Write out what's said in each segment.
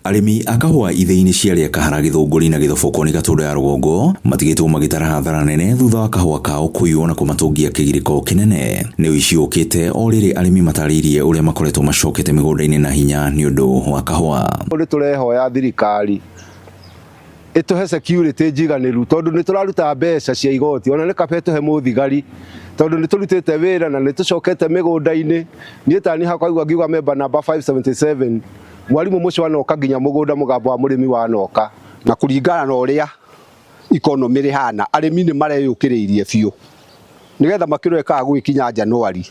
Arimi akahwa ithei-ini ciaria kahara Githunguri na Githobokoni Gatũndũ ya Rũgongo matigĩtwo magĩtara hathara nene thutha wa kahũa kao kũiywo na kũmatungia kĩgirĩko kĩnene. Nĩ ũici ũkĩte o rĩrĩ arimi matarĩirie ũrĩa makoretwo macokete mĩgũnda-inĩ na hinya nĩ ũndũ wa kahũa. Nĩ tũrehoya thirikari ĩtũhe security njiganĩru tondũ nĩ tũraruta mbeca cia igoti, ona nĩ kaba ĩtũhe mũthigari tondũ nĩ tũrutĩte wĩra na nĩ tũcokete mĩgũnda-inĩ. Niĩ tani hakwa igua ngiuga member number 577 mwarimu mũcio wanoka nginya mũgũnda mũgambo wa mũrĩmi wanoka, na kũringana na ũrĩa economy rĩhana arĩmi nĩ mareyũkĩrĩirie biũ nĩgetha makĩreka gwĩkinya Januari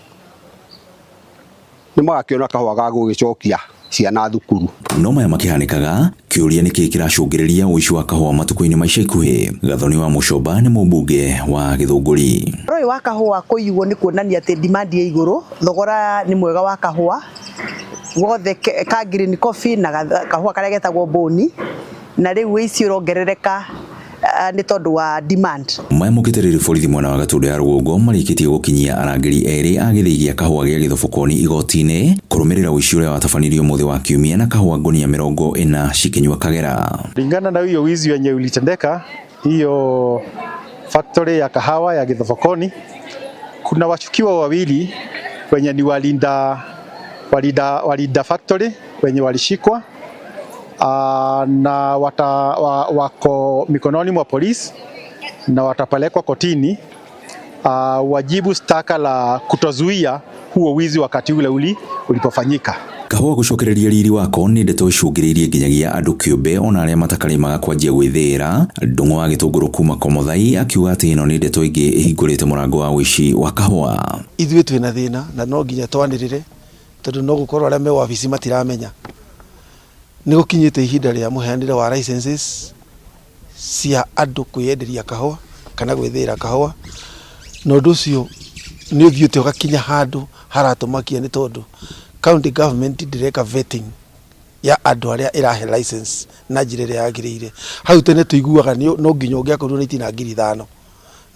nĩ magakĩona kahũa ga gũgĩcokia ciana thukuru. No maya makĩhanĩkaga kĩũria nĩkĩ kĩracũngĩrĩria ũici wa kahũa matukũ-inĩ maica ikuhĩ. Gathoni wa Mũcomba nĩ mũmbunge wa Githunguri. Ũyũ wa kahũa kũiywo nĩ kuonania atĩ demand ya igũrũ, thogora nĩ mwega wa kahũa wothe ka green coffee na kahũa karĩa getagwo boni, na rĩu ũici ũrongerereka nĩ tondũ wa demand. Maya mũkĩtĩrĩri borithi mwena wa Gatũndũ ya Rũgongo marĩkĩtie gũkinyia arangĩri erĩ a gĩthĩi gĩa kahũa gĩa Gĩthobokoni igoti-inĩ kũrũmĩrĩra ũici ũrĩa watabanirio mũthĩ wa kiumia na kahũa ngunia 40 cikĩnyua kagera. Kulingana na hiyo wizi wenye ulitendeka hiyo factory ya kahawa ya Githobokoni, kuna washukiwa wawili wenye ni walinda factory wenye walishikwa na wako mikononi mwa polisi na watapelekwa kotini wajibu staka la kutozuia huo wizi wakati ule ulipofanyika. Kahũa gũcokereria riri wako nĩ ndeto icũngĩrĩirie nginyagia andũ kĩũmbe ona arĩa matakarimaga kwanjia gwĩthĩra. Ndung'u wa Gĩtũngũrũ kuma Komothai akiuga atĩ ĩno nĩ ndeto ĩngĩ ĩhingũrĩte mũrango wa ũici wa kahũa. Ithuĩ twĩna thĩna na no nginya twanĩrĩre tondũ no gũkorwo arĩa me wabici matiramenya. Nĩ gũkinyĩte ihinda rĩa mũheanĩre wa licenses cia andũ kwĩyenderia kahũa kana gwĩthĩra kahũa, na ũndũ ũcio nĩ ũthiĩte ũgakinya handũ haratũmakia nĩ tondũ county government ndĩreka vetting ya andũ arĩa ĩrahe license na njĩra ĩrĩa yagĩrĩire. Hau tene tũiguaga no nginya ũngĩakorirwo na itina 5,000,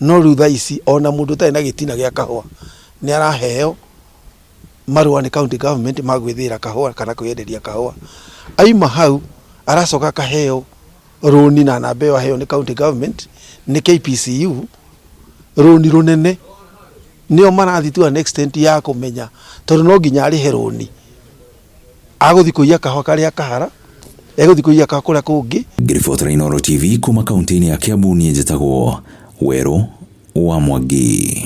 no rĩu thaa ici ona mũndũ ũtarĩ na gĩtina gĩa kahũa nĩ araheo marũa nĩ county government magwĩthĩra kahũa kana kwĩyenderia kahũa. Aima hau aracoka kaheo rũni na namba ĩyo aheo nĩ county government nĩ KPCU rũni rũnene, nĩo marathi to an extent ya kũmenya tondũ no nginya arĩhe rũni agũthi kũiya kahũa karĩa kahara egũthi kũiya kahũa kũrĩa kũngĩ. Ngĩribotera Inooro TV kuma kaunti-inĩ ya Kiambu, niĩ njĩtagwo Werũ wa Mwangi.